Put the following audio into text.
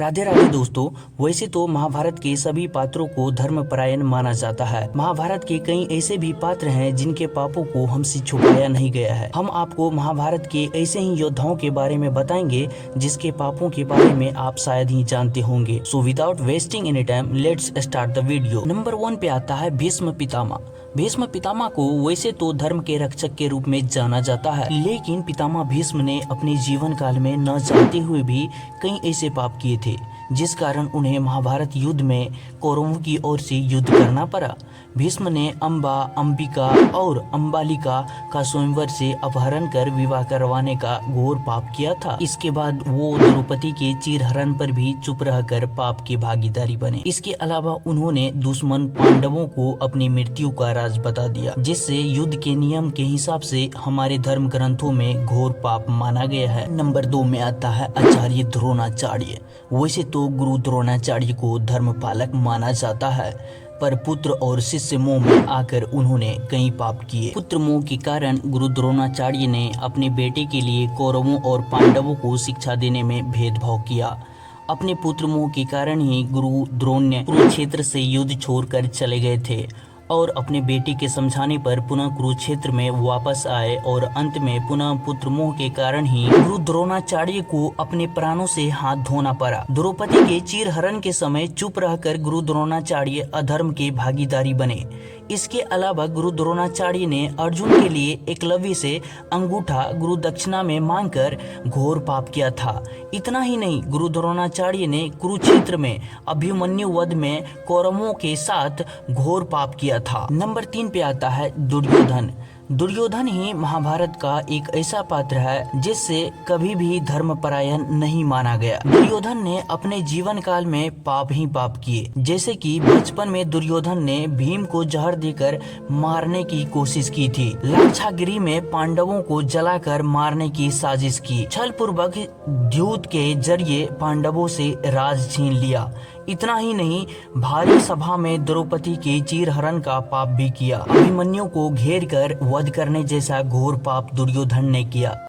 राधे राधे दोस्तों। वैसे तो महाभारत के सभी पात्रों को धर्मपरायण माना जाता है। महाभारत के कई ऐसे भी पात्र हैं जिनके पापों को हमसे छुपाया नहीं गया है। हम आपको महाभारत के ऐसे ही योद्धाओं के बारे में बताएंगे जिसके पापों के बारे में आप शायद ही जानते होंगे। So without wasting any time let's start the video. Number 1 पे आता है भीष्म पितामह। भीष्म पितामह को वैसे तो धर्म के रक्षक के रूप में जाना जाता है, लेकिन पितामह भीष्म ने अपने जीवन काल में न चाहते हुए भी कई ऐसे पाप किए थे जिस कारण उन्हें महाभारत युद्ध में कौरवों की ओर से युद्ध करना पड़ा। भीष्म ने अम्बा, अंबिका और अम्बालिका का स्वयंवर से अपहरण कर विवाह करवाने का घोर पाप किया था। इसके बाद वो द्रौपदी के चीरहरण पर भी चुप रहकर पाप की भागीदारी बने। इसके अलावा उन्होंने दुश्मन पांडवों को अपनी मृत्यु का राज बता दिया, जिससे युद्ध के नियम के हिसाब से हमारे धर्म ग्रंथों में घोर पाप माना गया है। नंबर 2 में आता है आचार्य द्रोणाचार्य। वैसे तो गुरु द्रोणाचार्य को धर्म पालक माना जाता है, पर पुत्र और शिष्य मोह में आकर उन्होंने कई पाप किए। पुत्र मोह के कारण गुरु द्रोणाचार्य ने अपने बेटे के लिए कौरवों और पांडवों को शिक्षा देने में भेदभाव किया। अपने पुत्र मोह के कारण ही गुरु द्रोण ने कुरुक्षेत्र से युद्ध छोड़कर चले गए थे और अपने बेटे के समझाने पर पुनः कुरुक्षेत्र में वापस आए और अंत में पुनः पुत्र मोह के कारण ही गुरु द्रोणाचार्य को अपने प्राणों से हाथ धोना पड़ा। द्रौपदी के चीरहरण के समय चुप रहकर गुरु द्रोणाचार्य अधर्म के भागीदारी बने। इसके अलावा गुरु द्रोणाचार्य ने अर्जुन के लिए एकलव्य से अंगूठा गुरु दक्षिणा में मांगकर घोर पाप किया था। इतना ही नहीं, गुरु द्रोणाचार्य ने कुरुक्षेत्र में अभिमन्यु वध में कौरवों के साथ घोर पाप किया था। नंबर 3 पे आता है दुर्योधन। दुर्योधन ही महाभारत का एक ऐसा पात्र है जिससे कभी भी धर्मपरायण नहीं माना गया। दुर्योधन ने अपने जीवन काल में पाप ही पाप किए, जैसे कि बचपन में दुर्योधन ने भीम को जहर देकर मारने की कोशिश की थी। लाक्षागृह में पांडवों को जलाकर मारने की साजिश की। छल पूर्वक द्यूत के जरिए पांडवों से राज छीन लिया। इतना ही नहीं, भारी सभा में द्रौपदी के चीरहरण का पाप भी किया। अभिमन्यु को घेर कर वध करने जैसा घोर पाप दुर्योधन ने किया।